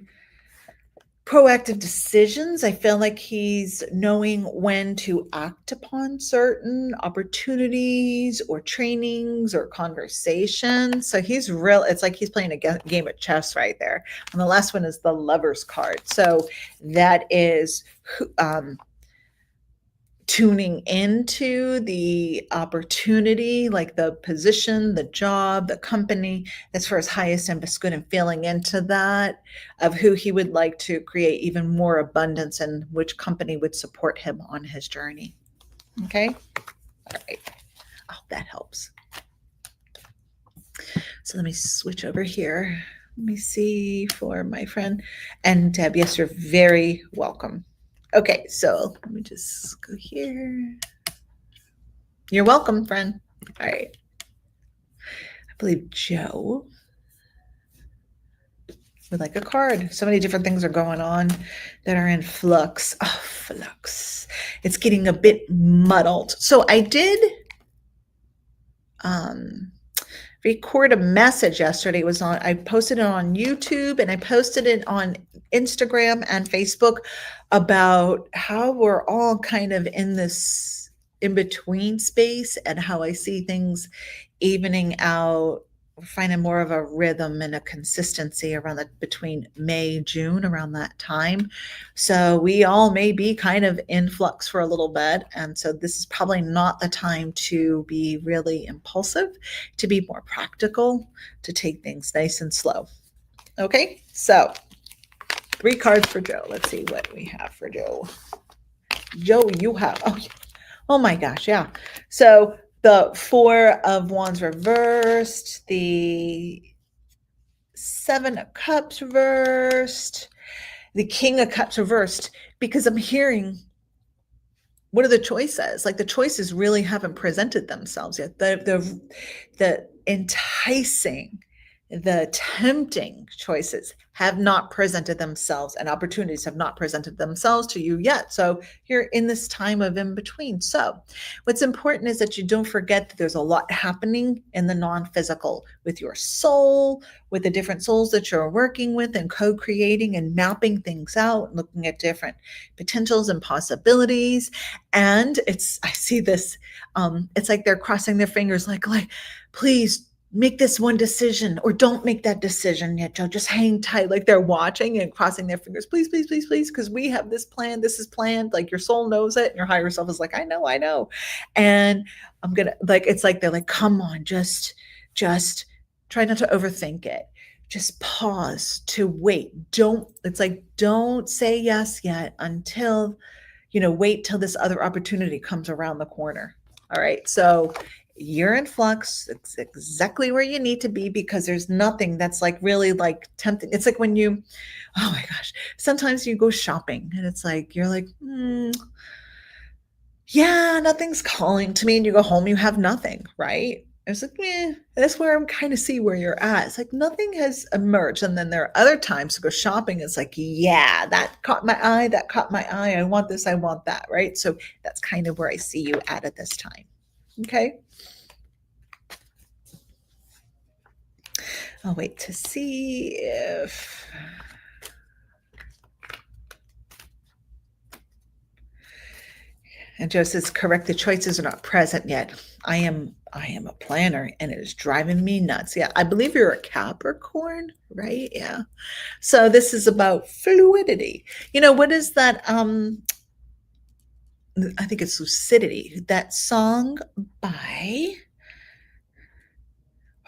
proactive decisions. I feel like he's knowing when to act upon certain opportunities or trainings or conversations. So he's it's like he's playing a game of chess right there. And the last one is the Lover's card. So that is tuning into the opportunity, like the position, the job, the company, that's for his highest and best good, and feeling into that of who he would like to create even more abundance and which company would support him on his journey. Okay. All right. I hope that helps. So let me switch over here. Let me see for my friend and Deb. Yes, you're very welcome. Okay, so let me just go here. You're welcome, friend. All right. I believe Joe would like a card. So many different things are going on that are in flux. Oh, flux. It's getting a bit muddled. So I did record a message yesterday. I posted it on YouTube and I posted it on Instagram and Facebook about how we're all kind of in this in-between space and how I see things evening out, finding more of a rhythm and a consistency around between May, June, around that time. So we all may be kind of in flux for a little bit. And so this is probably not the time to be really impulsive, to be more practical, to take things nice and slow. Okay, so 3 cards for Joe. Let's see what we have for Joe. Joe, you have, oh my gosh, yeah. So the Four of Wands reversed, the Seven of Cups reversed, the King of Cups reversed, because I'm hearing, what are the choices? Like the choices really haven't presented themselves yet. The enticing The tempting choices have not presented themselves and opportunities have not presented themselves to you yet. So you're in this time of in between. So what's important is that you don't forget that there's a lot happening in the non-physical with your soul, with the different souls that you're working with and co-creating and mapping things out, looking at different potentials and possibilities. And I see this, it's like they're crossing their fingers, like, please make this one decision or don't make that decision yet, Joe. Just hang tight. Like they're watching and crossing their fingers. Please, please, please, please. Because we have this plan. This is planned. Like your soul knows it. And your higher self is like, I know, I know. And I'm going to like, it's like, they're like, come on, just try not to overthink it. Just pause to wait. It's like, don't say yes yet until, wait till this other opportunity comes around the corner. All right. So you're in flux. It's exactly where you need to be because there's nothing that's like really like tempting. It's like when oh my gosh, sometimes you go shopping and it's like, you're like, yeah, nothing's calling to me. And you go home, you have nothing, right? It's like, that's where I'm kind of see where you're at. It's like nothing has emerged. And then there are other times to go shopping. It's like, yeah, that caught my eye. That caught my eye. I want this. I want that. Right. So that's kind of where I see you at this time. Okay. I'll wait to see if and Joe says, correct, the choices are not present yet. I am a planner and it is driving me nuts. Yeah, I believe you're a Capricorn, right? Yeah. So this is about fluidity. What is that? I think it's Lucidity. That song by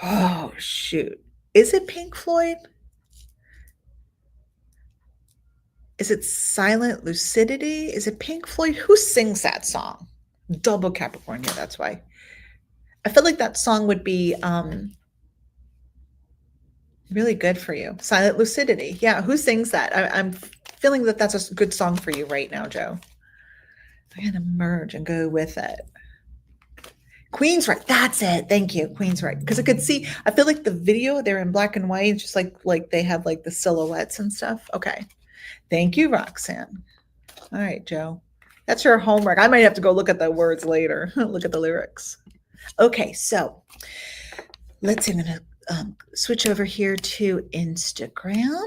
oh shoot. Is it Pink Floyd? Is it Silent Lucidity? Is it Pink Floyd? Who sings that song? Double Capricorn. Yeah, that's why. I feel like that song would be really good for you. Silent Lucidity. Yeah, who sings that? I'm feeling that that's a good song for you right now, Joe. I'm going to merge and go with it. Queen's right. That's it. Thank you. Queen's right. Because I feel like the video, they're in black and white, just like they have like the silhouettes and stuff. Okay. Thank you, Roxanne. All right, Joe. That's your homework. I might have to go look at the words later. Look at the lyrics. Okay, so let's see. I'm going to switch over here to Instagram.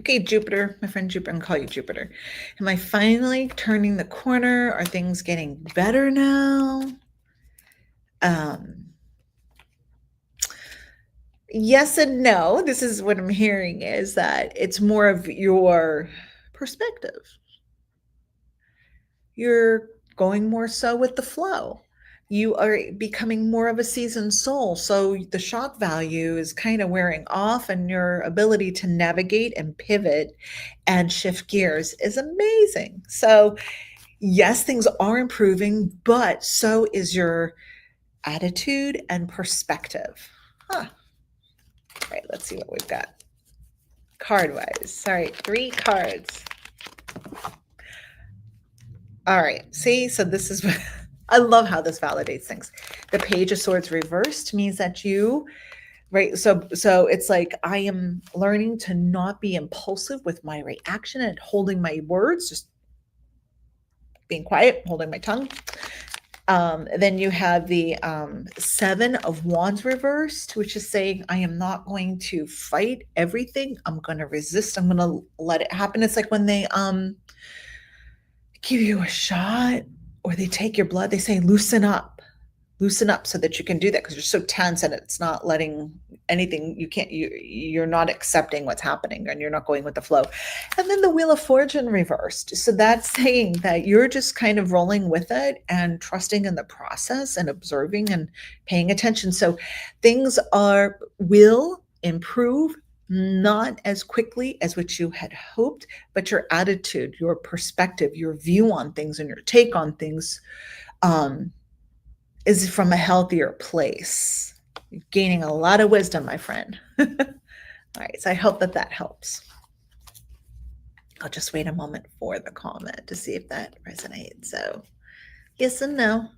Okay, Jupiter, my friend Jupiter, I'm going to call you Jupiter. Am I finally turning the corner? Are things getting better now? Yes and no. This is what I'm hearing is that it's more of your perspective. You're going more so with the flow. You are becoming more of a seasoned soul. So the shock value is kind of wearing off, and your ability to navigate and pivot and shift gears is amazing. So, yes, things are improving, but so is your attitude and perspective. Huh. All right, let's see what we've got. Card wise. All right, 3 cards. All right, see, so this is what I love how this validates things. The Page of Swords reversed means that right, so it's like I am learning to not be impulsive with my reaction and holding my words, just being quiet, holding my tongue. Then you have the 7 of Wands reversed, which is saying I am not going to fight everything. I'm going to resist. I'm going to let it happen. It's like when they give you a shot or they take your blood, they say loosen up so that you can do that because you're so tense and it's not letting anything, you're not accepting what's happening and you're not going with the flow. And then the Wheel of Fortune reversed. So that's saying that you're just kind of rolling with it and trusting in the process and observing and paying attention. So things will improve, not as quickly as what you had hoped, but your attitude, your perspective, your view on things and your take on things is from a healthier place. You're gaining a lot of wisdom, my friend. All right, so I hope that helps. I'll just wait a moment for the comment to see if that resonates. So yes and no.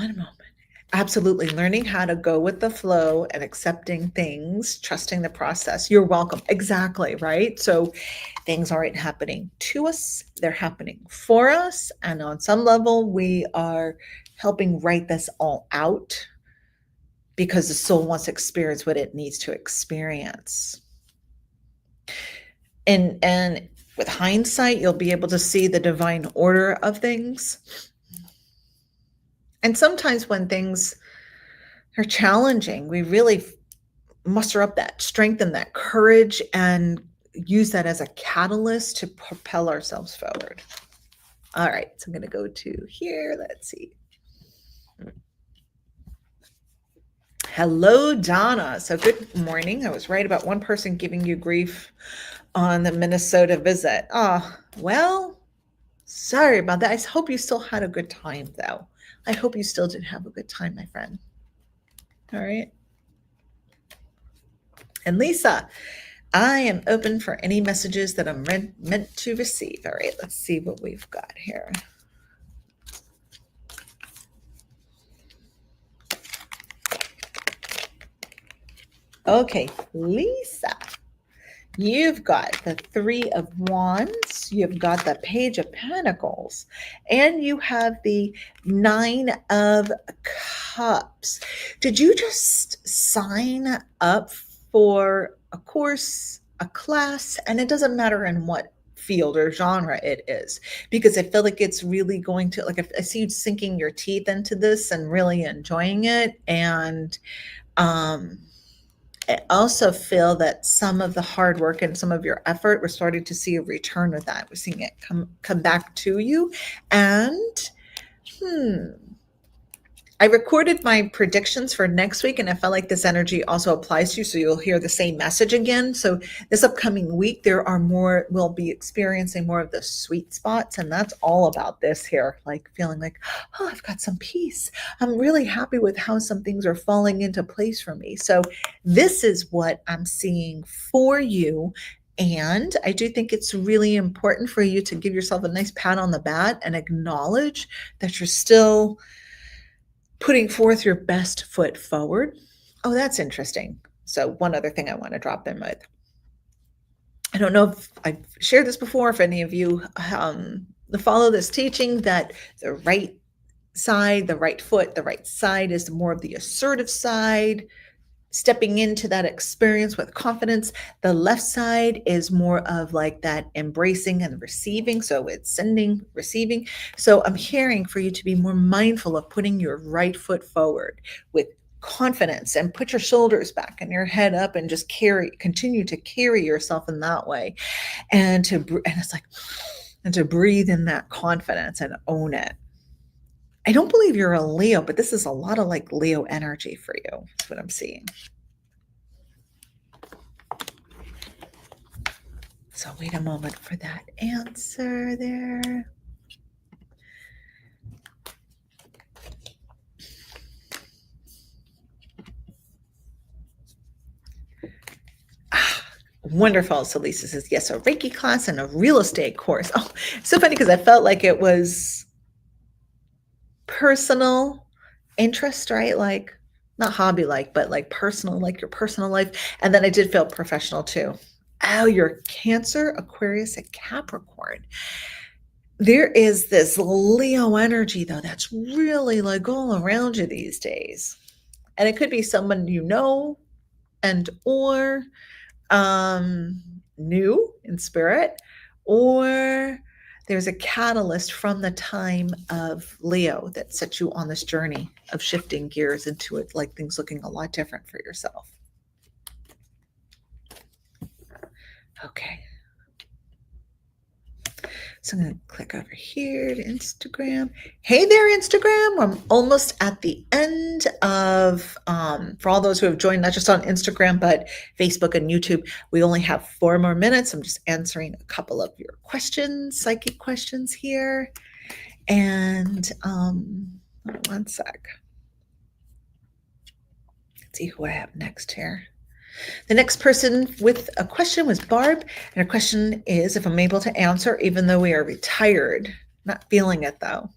One moment. Absolutely. Learning how to go with the flow and accepting things, trusting the process. You're welcome. Exactly. Right. So things aren't happening to us, they're happening for us. And on some level, we are helping write this all out because the soul wants to experience what it needs to experience. And with hindsight, you'll be able to see the divine order of things. And sometimes when things are challenging, we really muster up that strength and that courage and use that as a catalyst to propel ourselves forward. All right, so I'm going to go to here. Let's see. Hello, Donna. So good morning. I was right about one person giving you grief on the Minnesota visit. Oh, well, sorry about that. I hope you still had a good time, though. I hope you still did have a good time, my friend. All right. And Lisa, I am open for any messages that I'm meant to receive. All right, let's see what we've got here. Okay, Lisa, you've got the Three of Wands, you've got the Page of Pentacles, and you have the Nine of Cups. Did you just sign up for a course, a class? And it doesn't matter in what field or genre it is, because I feel like it's really going to, like, I see you sinking your teeth into this and really enjoying it. And I also feel that some of the hard work and some of your effort, we're starting to see a return with that. We're seeing it come back to you. And I recorded my predictions for next week, and I felt like this energy also applies to you, so you'll hear the same message again. So this upcoming week, we'll be experiencing more of the sweet spots, and that's all about this here, like feeling like, oh, I've got some peace. I'm really happy with how some things are falling into place for me. So this is what I'm seeing for you. And I do think it's really important for you to give yourself a nice pat on the back and acknowledge that you're still putting forth your best foot forward. Oh, that's interesting. So one other thing I want to drop in with. I don't know if I've shared this before, if any of you follow this teaching, that the right side, the right foot, the right side is more of the assertive side, stepping into that experience with confidence. The left side is more of like that embracing and receiving. So it's sending, receiving. So I'm hearing for you to be more mindful of putting your right foot forward with confidence and put your shoulders back and your head up and just continue to carry yourself in that way. And it's like, and to breathe in that confidence and own it. I don't believe you're a Leo, but this is a lot of like Leo energy for you. That's what I'm seeing. So wait a moment for that answer there. Wonderful. So Lisa says, yes, a Reiki class and a real estate course. Oh, so funny because I felt like it was personal interest, right? Like not hobby like, but like personal, like your personal life. And then I did feel professional too. Oh, you're Cancer, Aquarius, and Capricorn. There is this Leo energy though that's really like all around you these days. And it could be someone you know and or new in spirit, or there's a catalyst from the time of Leo that sets you on this journey of shifting gears into it, like things looking a lot different for yourself. Okay. So I'm going to click over here to Instagram. Hey there, Instagram. I'm almost at the end of, for all those who have joined, not just on Instagram, but Facebook and YouTube, we only have 4 more minutes. I'm just answering a couple of your questions, psychic questions here. And one sec. Let's see who I have next here. The next person with a question was Barb, and her question is if I'm able to answer, even though we are retired. Not feeling it though.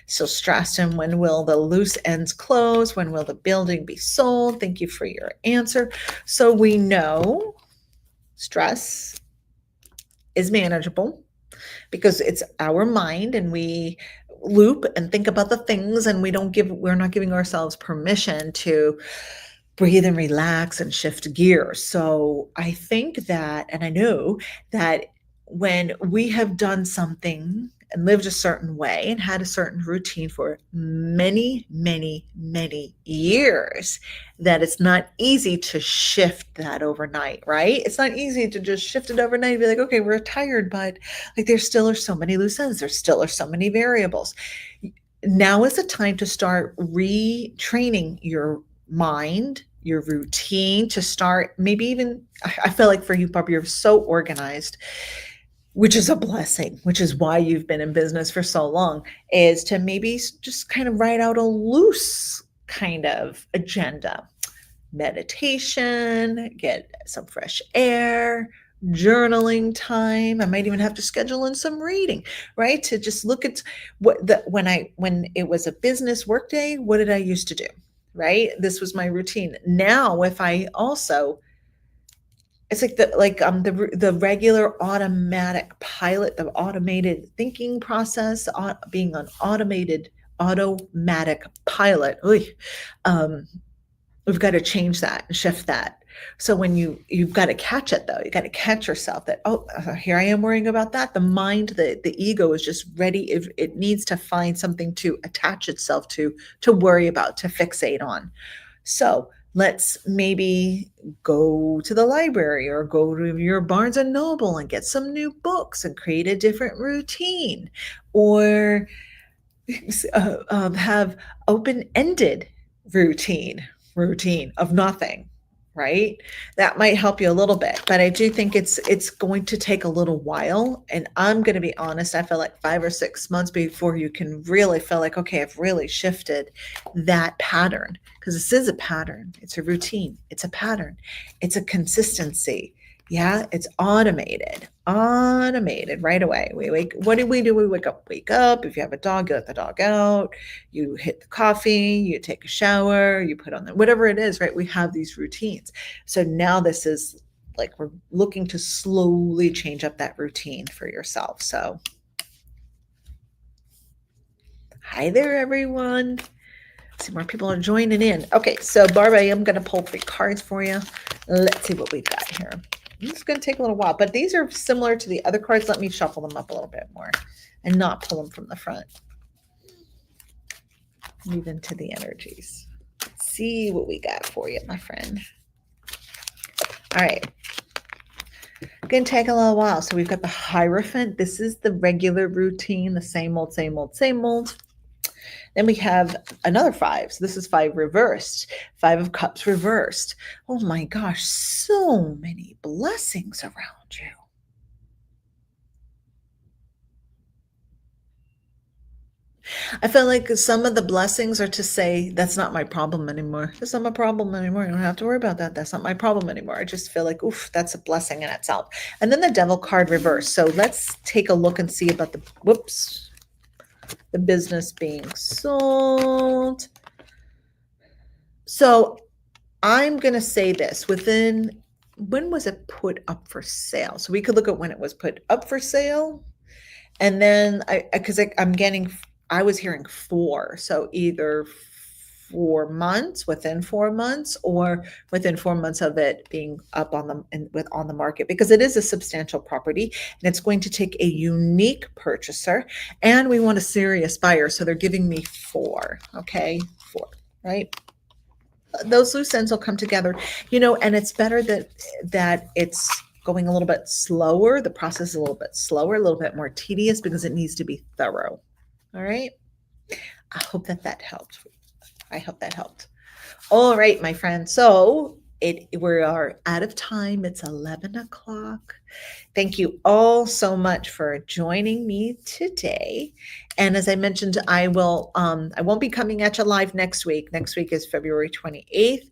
Still stressed. And when will the loose ends close? When will the building be sold? Thank you for your answer. So we know stress is manageable because it's our mind and we loop and think about the things and we're not giving ourselves permission to breathe and relax and shift gears. So I think that, and I know that when we have done something and lived a certain way and had a certain routine for many, many, many years, that it's not easy to shift that overnight, right? It's not easy to just shift it overnight and be like, okay, we're tired, but like there still are so many loose ends, there still are so many variables. Now is the time to start retraining your mind, your routine, to start maybe even, I feel like for you, Bob, you're so organized, which is a blessing, which is why you've been in business for so long, is to maybe just kind of write out a loose kind of agenda. Meditation, get some fresh air, journaling time. I might even have to schedule in some reading, right? To just look at when it was a business work day, what did I used to do? Right? This was my routine. Now, if I also it's like the regular automatic pilot, the automated thinking process, being an automatic pilot. Um, we've got to change that and shift that. So when you've got to catch it though, you got to catch yourself that, oh, here I am worrying about that. The mind, the ego is just ready. If it needs to find something to attach itself to worry about, to fixate on. So let's maybe go to the library or go to your Barnes and Noble and get some new books and create a different routine, or have open-ended routine of nothing, right? That might help you a little bit, but I do think it's going to take a little while. And I'm going to be honest, I feel like 5 or 6 months before you can really feel like, okay, I've really shifted that pattern, because this is a pattern. It's a routine. It's a pattern. It's a consistency. Yeah, it's automated right away. What do? We wake up. If you have a dog, you let the dog out, you hit the coffee, you take a shower, you put on whatever it is, right? We have these routines. So now this is like, we're looking to slowly change up that routine for yourself. So hi there, everyone. See, more people are joining in. Okay, so Barb, I am going to pull 3 cards for you. Let's see what we've got here. It's going to take a little while, but these are similar to the other cards. Let me shuffle them up a little bit more and not pull them from the front. Move into the energies. Let's see what we got for you, my friend. All right. Going to take a little while. So we've got the Hierophant. This is the regular routine, the same old, same old, same old. Then we have another 5. So this is 5 reversed. 5 of Cups reversed. Oh my gosh, so many blessings around you. I feel like some of the blessings are to say, that's not my problem anymore. That's not my problem anymore. You don't have to worry about that. That's not my problem anymore. I just feel like, oof, that's a blessing in itself. And then the Devil card reversed. So let's take a look and see about the business being sold. So I'm going to say this, when was it put up for sale? So we could look at when it was put up for sale. And then I was hearing 4. So either 4 months, within 4 months, or within 4 months of it being up on the market, because it is a substantial property and it's going to take a unique purchaser, and we want a serious buyer. So they're giving me 4. Okay, 4, right? Those loose ends will come together, and it's better that it's going a little bit slower. The process is a little bit slower, a little bit more tedious, because it needs to be thorough. All right. I hope that helped. All right, my friend. So we are out of time. It's 11 o'clock. Thank you all so much for joining me today. And as I mentioned, I won't be coming at you live next week. Next week is February 28th.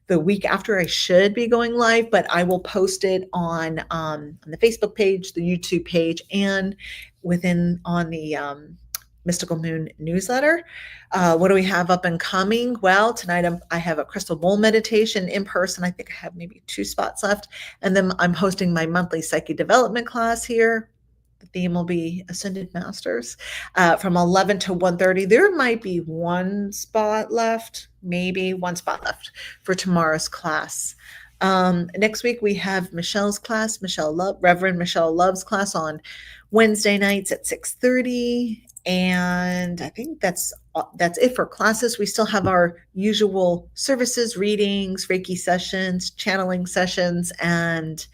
The week after, I should be going live, but I will post it on the Facebook page, the YouTube page, and within on the Mystical Moon newsletter. What do we have up and coming? Well, tonight I have a crystal bowl meditation in person. I think I have maybe 2 spots left. And then I'm hosting my monthly psyche development class here. The theme will be Ascended Masters from 11 to 1:30. There might be 1 spot left, maybe 1 spot left for tomorrow's class. Next week we have Michelle's class, Reverend Michelle Love's class on Wednesday nights at 6:30. And I think that's it for classes. We still have our usual services, readings, Reiki sessions, channeling sessions, and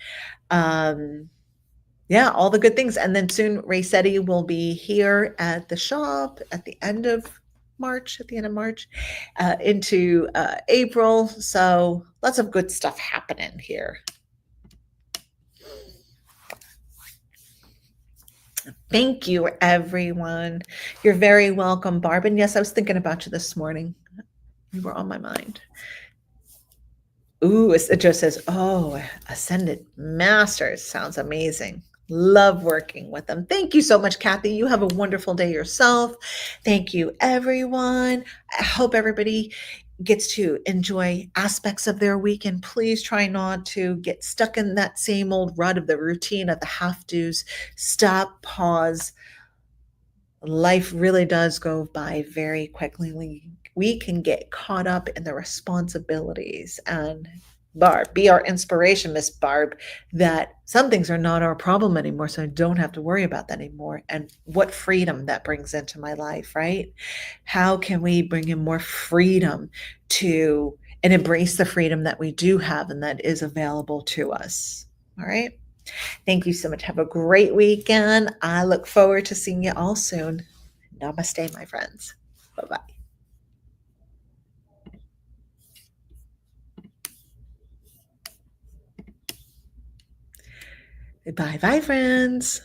yeah, all the good things. And then soon Ray Seti will be here at the shop at the end of March, into April. So lots of good stuff happening here. Thank you, everyone. You're very welcome, Barb. And yes, I was thinking about you this morning. You were on my mind. Ooh, it just says, oh, Ascended Masters. Sounds amazing. Love working with them. Thank you so much, Kathy. You have a wonderful day yourself. Thank you, everyone. I hope everybody gets to enjoy aspects of their week, and please try not to get stuck in that same old rut of the routine of the have-tos. Stop, pause. Life really does go by very quickly. We can get caught up in the responsibilities, and Barb, be our inspiration, Miss Barb, that some things are not our problem anymore, so I don't have to worry about that anymore. And what freedom that brings into my life, right? How can we bring in more freedom to and embrace the freedom that we do have and that is available to us? All right. Thank you so much. Have a great weekend. I look forward to seeing you all soon. Namaste, my friends. Bye-bye. Bye-bye, friends.